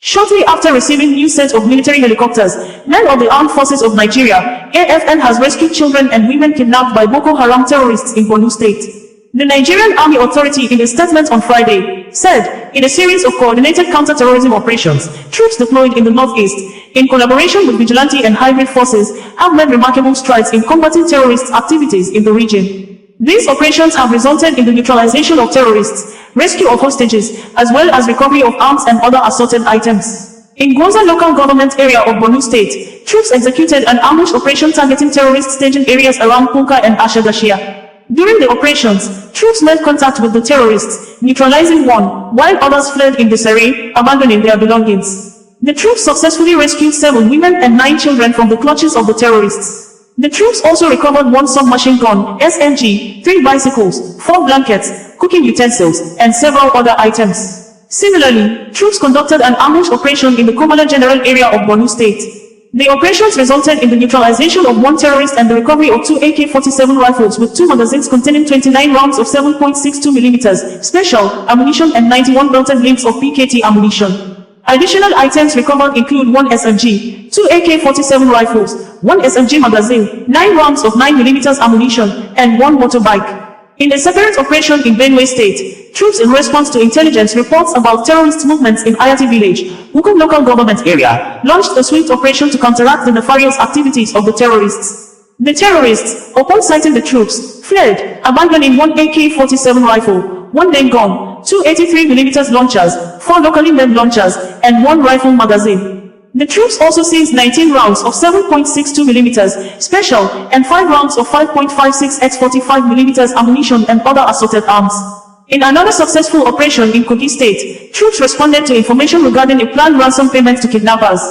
Shortly after receiving new set of military helicopters, men of the Armed Forces of Nigeria, AFN, has rescued children and women kidnapped by Boko Haram terrorists in Borno State. The Nigerian Army Authority, in a statement on Friday, said, in a series of coordinated counter-terrorism operations, troops deployed in the northeast, in collaboration with vigilante and hybrid forces, have made remarkable strides in combating terrorist activities in the region. These operations have resulted in the neutralization of terrorists, rescue of hostages, as well as recovery of arms and other assorted items. In Goza local government area of Borno State, troops executed an ambush operation targeting terrorist staging areas around Punka and Ashagashia. During the operations, troops made contact with the terrorists, neutralizing one, while others fled in disarray, abandoning their belongings. The troops successfully rescued 7 women and 9 children from the clutches of the terrorists. The troops also recovered 1 submachine gun, SMG, 3 bicycles, 4 blankets, cooking utensils, and several other items. Similarly, troops conducted an ambush operation in the Komala general area of Borno State. The operations resulted in the neutralization of 1 terrorist and the recovery of 2 AK-47 rifles with 2 magazines containing 29 rounds of 7.62 mm special ammunition and 91 belted links of PKT ammunition. Additional items recovered include 1 SMG, 2 AK-47 rifles, 1 SMG magazine, 9 rounds of 9 mm ammunition, and 1 motorbike. In a separate operation in Benue State, troops in response to intelligence reports about terrorist movements in Ayati village, Wukum local government area, launched a swift operation to counteract the nefarious activities of the terrorists. The terrorists, upon sighting the troops, fled, abandoning 1 AK-47 rifle, 1 main gun, 2 83mm launchers, 4 locally made launchers, and 1 rifle magazine. The troops also seized 19 rounds of 7.62 mm special and 5 rounds of 5.56 x 45 mm ammunition and other assorted arms. In another successful operation in Kogi State, troops responded to information regarding a planned ransom payment to kidnappers.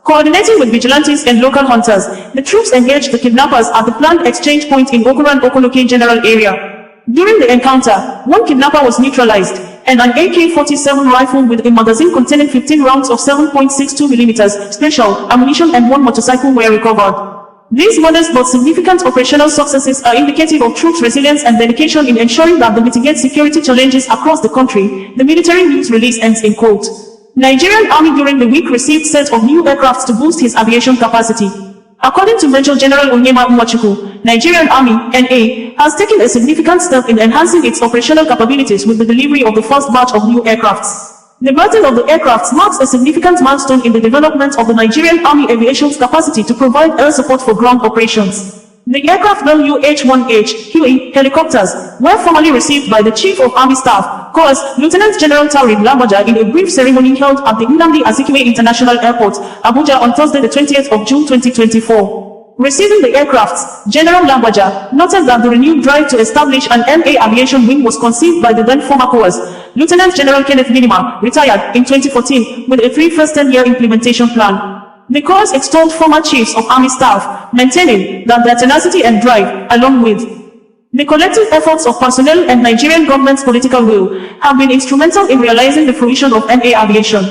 Coordinating with vigilantes and local hunters, the troops engaged the kidnappers at the planned exchange point in Okuran Okoloke general area. During the encounter, 1 kidnapper was neutralized, and an AK-47 rifle with a magazine containing 15 rounds of 7.62 mm special ammunition and 1 motorcycle were recovered. These modest but significant operational successes are indicative of troops' resilience and dedication in ensuring that they mitigate security challenges across the country, the military news release ends in quote. Nigerian Army during the week received set of new aircrafts to boost his aviation capacity. According to Major General Onyema Nwachukwu, Nigerian Army, NA, has taken a significant step in enhancing its operational capabilities with the delivery of the first batch of new aircrafts. The birthing of the aircrafts marks a significant milestone in the development of the Nigerian Army Aviation's capacity to provide air support for ground operations. The aircraft WH-1H Huey helicopters were formally received by the Chief of Army Staff, Corps, Lieutenant General Tarid Lambaja, in a brief ceremony held at the Nnamdi Azikiwe International Airport, Abuja, on Thursday the 20th of June 2024. Receiving the aircrafts, General Lambaja noted that the renewed drive to establish an NA aviation wing was conceived by the then former Corps, Lieutenant General Kenneth Minima, retired, in 2014, with a 3 first 10-year implementation plan. The Corps extolled former chiefs of army staff, maintaining that their tenacity and drive, along with the collective efforts of personnel and Nigerian government's political will, have been instrumental in realizing the fruition of NA aviation.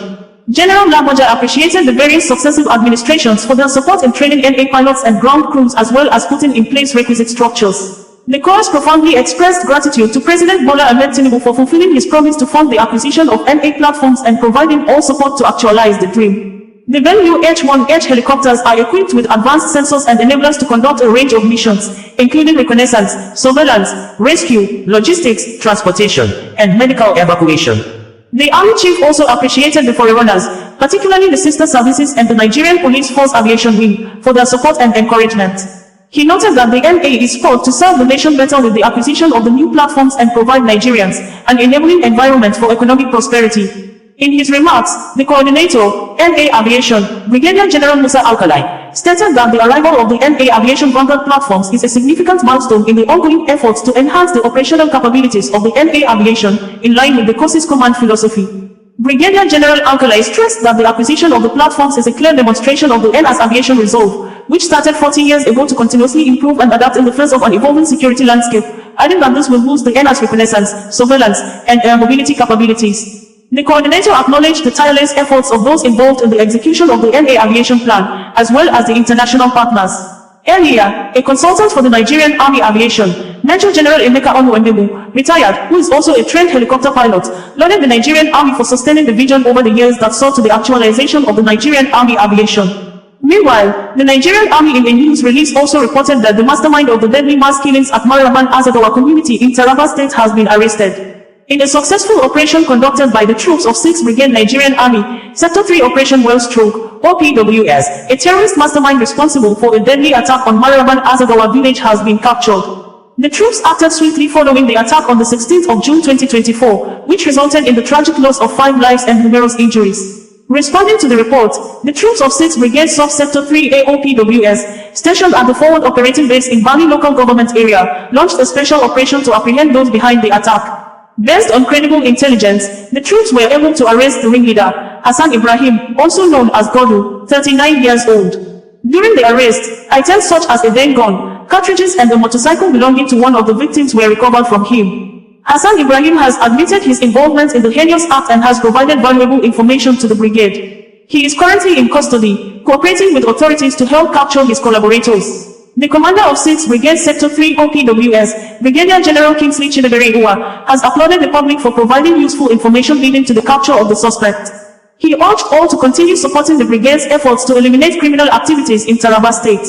General Lambaja appreciated the various successive administrations for their support in training NA pilots and ground crews, as well as putting in place requisite structures. The Corps profoundly expressed gratitude to President Bola Ahmed Tinubu for fulfilling his promise to fund the acquisition of NA platforms and providing all support to actualize the dream. The WH-1H helicopters are equipped with advanced sensors and enablers to conduct a range of missions, including reconnaissance, surveillance, rescue, logistics, transportation, and medical evacuation. The Army Chief also appreciated the forerunners, particularly the sister services and the Nigerian Police Force Aviation Wing, for their support and encouragement. He noted that the NA is poised to serve the nation better with the acquisition of the new platforms and provide Nigerians an enabling environment for economic prosperity. In his remarks, the coordinator, NA Aviation, Brigadier General Musa Alkalai, stated that the arrival of the NA Aviation Vanguard platforms is a significant milestone in the ongoing efforts to enhance the operational capabilities of the NA Aviation, in line with the Corps' command philosophy. Brigadier General Alkalai stressed that the acquisition of the platforms is a clear demonstration of the NA's aviation resolve, which started 40 years ago to continuously improve and adapt in the face of an evolving security landscape, adding that this will boost the NA's reconnaissance, surveillance, and air mobility capabilities. The coordinator acknowledged the tireless efforts of those involved in the execution of the NA aviation plan, as well as the international partners. Earlier, a consultant for the Nigerian Army Aviation, Major General Emeka Onwuemegbu, retired, who is also a trained helicopter pilot, lauded the Nigerian Army for sustaining the vision over the years that saw to the actualization of the Nigerian Army aviation. Meanwhile, the Nigerian Army in a news release also reported that the mastermind of the deadly mass killings at Maraban Azadowa community in Taraba State has been arrested. In a successful operation conducted by the troops of 6th Brigade Nigerian Army, Sector 3 Operation Wellstroke, OPWS, a terrorist mastermind responsible for a deadly attack on Maraban Azadowa village has been captured. The troops acted swiftly following the attack on the 16th of June 2024, which resulted in the tragic loss of 5 lives and numerous injuries. Responding to the report, the troops of 6th Brigade Sub-Sector 3 AOPWS, stationed at the forward operating base in Bali local government area, launched a special operation to apprehend those behind the attack. Based on credible intelligence, the troops were able to arrest the ringleader, Hassan Ibrahim, also known as Godu, 39 years old. During the arrest, items such as a then gun, cartridges and a motorcycle belonging to one of the victims were recovered from him. Hassan Ibrahim has admitted his involvement in the heinous act and has provided valuable information to the brigade. He is currently in custody, cooperating with authorities to help capture his collaborators. The commander of 6th Brigade Sector 3 OPWS, Brigadier General Kingsley Chidebere Uwa, has applauded the public for providing useful information leading to the capture of the suspect. He urged all to continue supporting the brigade's efforts to eliminate criminal activities in Taraba State.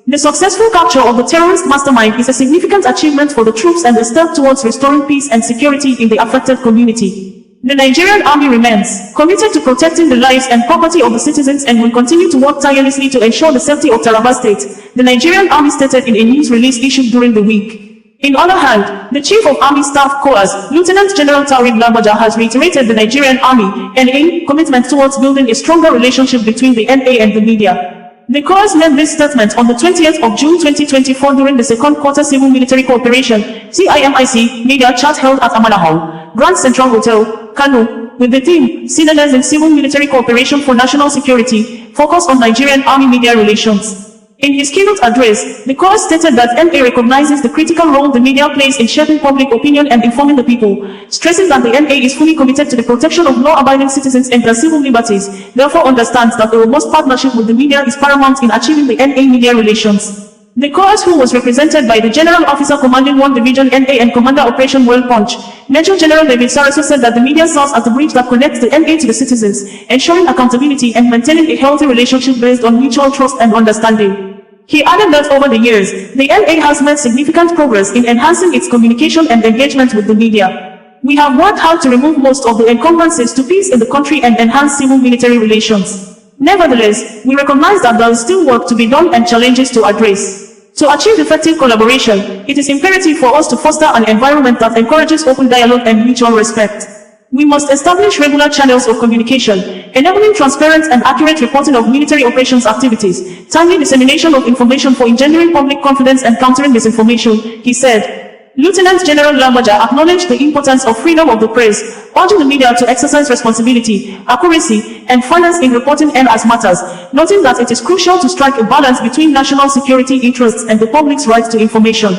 The successful capture of the terrorist mastermind is a significant achievement for the troops and a step towards restoring peace and security in the affected community. The Nigerian Army remains committed to protecting the lives and property of the citizens and will continue to work tirelessly to ensure the safety of Taraba State, the Nigerian Army stated in a news release issued during the week. In other hand, the Chief of Army Staff Corps, Lieutenant General Tariq Lagbaja, has reiterated the Nigerian Army NA commitment towards building a stronger relationship between the NA and the media. The Corps made this statement on the 20th of June 2024 during the second quarter Civil Military Cooperation CIMIC media chat held at Amana Hall, Grand Central Hotel, Kano, with the theme Synonyms in Civil Military Cooperation for National Security, focused on Nigerian Army media relations. In his keynote address, the Corps stated that NA recognizes the critical role the media plays in shaping public opinion and informing the people, stressing that the NA is fully committed to the protection of law-abiding citizens and their civil liberties, therefore understands that a robust partnership with the media is paramount in achieving the NA media relations. The Corps, who was represented by the General Officer Commanding 1 Division NA and Commander Operation World Punch, Major General David Saraso, said that the media serves as the bridge that connects the NA to the citizens, ensuring accountability and maintaining a healthy relationship based on mutual trust and understanding. He added that over the years, the NA has made significant progress in enhancing its communication and engagement with the media. We have worked hard to remove most of the encumbrances to peace in the country and enhance civil-military relations. Nevertheless, we recognize that there is still work to be done and challenges to address. To achieve effective collaboration, it is imperative for us to foster an environment that encourages open dialogue and mutual respect. We must establish regular channels of communication, enabling transparent and accurate reporting of military operations activities, timely dissemination of information for engendering public confidence and countering misinformation, he said. Lieutenant General Lagbaja acknowledged the importance of freedom of the press, urging the media to exercise responsibility, accuracy, and fairness in reporting NAS matters, noting that it is crucial to strike a balance between national security interests and the public's right to information.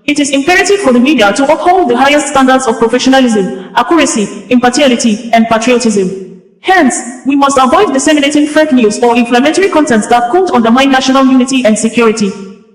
It is imperative for the media to uphold the highest standards of professionalism, accuracy, impartiality, and patriotism. Hence, we must avoid disseminating fake news or inflammatory contents that could undermine national unity and security.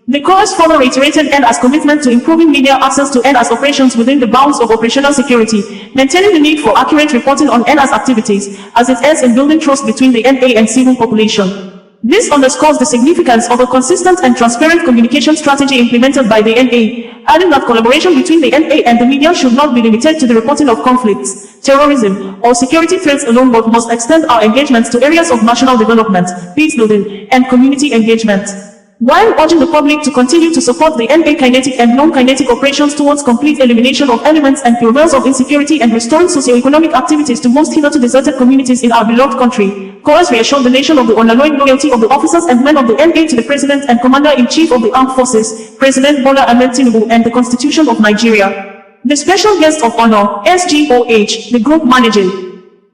The Corps further reiterated NA's commitment to improving media access to NA's operations within the bounds of operational security, maintaining the need for accurate reporting on NA's activities, as it aids in building trust between the NA and civil population. This underscores the significance of a consistent and transparent communication strategy implemented by the NA, adding that collaboration between the NA and the media should not be limited to the reporting of conflicts, terrorism, or security threats alone, but must extend our engagements to areas of national development, peace building, and community engagement. While urging the public to continue to support the NA kinetic and non-kinetic operations towards complete elimination of elements and purveyors of insecurity and restoring socio-economic activities to most hitherto deserted communities in our beloved country, Corps reassured the nation of the unalloyed loyalty of the officers and men of the NA to the President and Commander-in-Chief of the Armed Forces, President Bola Ahmed Tinubu, and the Constitution of Nigeria. The special guest of honor, SGOH, the Group Managing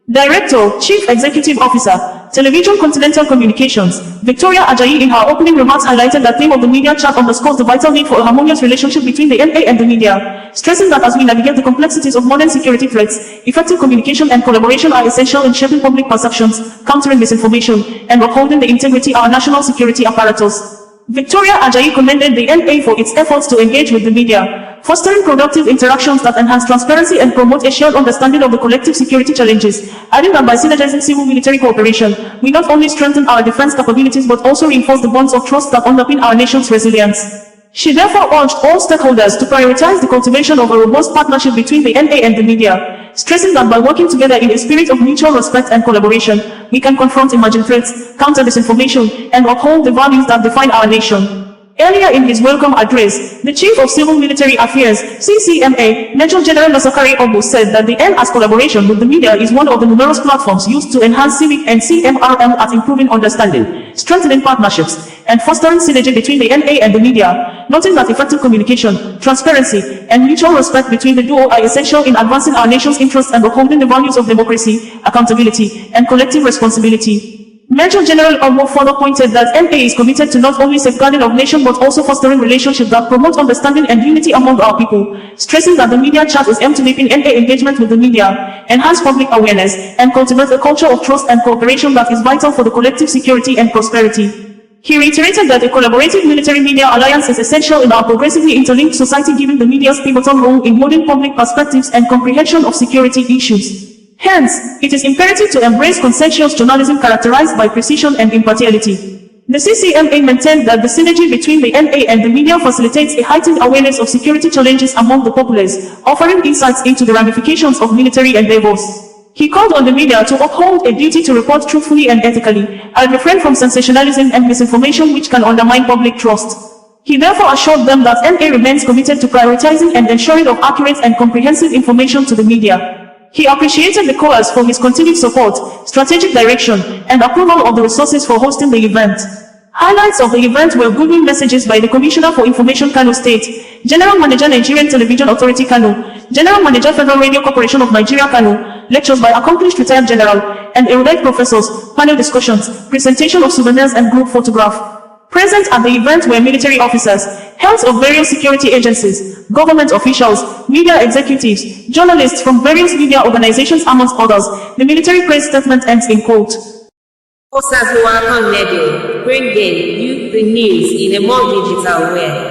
Director, Chief Executive Officer, Television Continental Communications, Victoria Ajayi, in her opening remarks highlighted that theme of the media chat underscores the vital need for a harmonious relationship between the NA and the media, stressing that as we navigate the complexities of modern security threats, effective communication and collaboration are essential in shaping public perceptions, countering misinformation, and upholding the integrity of our national security apparatus. Victoria Ajayi commended the NA for its efforts to engage with the media, fostering productive interactions that enhance transparency and promote a shared understanding of the collective security challenges, adding that by synergizing civil-military cooperation, we not only strengthen our defense capabilities but also reinforce the bonds of trust that underpin our nation's resilience. She therefore urged all stakeholders to prioritize the cultivation of a robust partnership between the NA and the media, stressing that by working together in a spirit of mutual respect and collaboration, we can confront emerging threats, counter disinformation, and uphold the values that define our nation. Earlier in his welcome address, the Chief of Civil Military Affairs, CCMA, Major General Nasakari Obu said that the NA's collaboration with the media is one of the numerous platforms used to enhance civic and CMRM at improving understanding, strengthening partnerships, and fostering synergy between the NA and the media, noting that effective communication, transparency, and mutual respect between the duo are essential in advancing our nation's interests and upholding the values of democracy, accountability, and collective responsibility. Major General Omo further pointed that NA is committed to not only safeguarding our nation but also fostering relationships that promote understanding and unity among our people, stressing that the media chat is aimed to deepen NA engagement with the media, enhance public awareness, and cultivate a culture of trust and cooperation that is vital for the collective security and prosperity. He reiterated that a collaborative military-media alliance is essential in our progressively interlinked society, given the media's pivotal role in holding public perspectives and comprehension of security issues. Hence, it is imperative to embrace conscientious journalism characterized by precision and impartiality. The CCMA maintained that the synergy between the NA and the media facilitates a heightened awareness of security challenges among the populace, offering insights into the ramifications of military endeavors. He called on the media to uphold a duty to report truthfully and ethically, and refrain from sensationalism and misinformation which can undermine public trust. He therefore assured them that NA remains committed to prioritizing and ensuring of accurate and comprehensive information to the media. He appreciated the COAS for his continued support, strategic direction, and approval of the resources for hosting the event. Highlights of the event were goodwill messages by the Commissioner for Information Kano State, General Manager Nigerian Television Authority Kano, General Manager Federal Radio Corporation of Nigeria Kano, lectures by accomplished retired general, and erudite professors, panel discussions, presentation of souvenirs and group photograph. Present at the event were military officers, heads of various security agencies, government officials, media executives, journalists from various media organizations amongst others. The military press statement ends in quote. OsazuwaAkonedo, bringing you the news in a more digital way.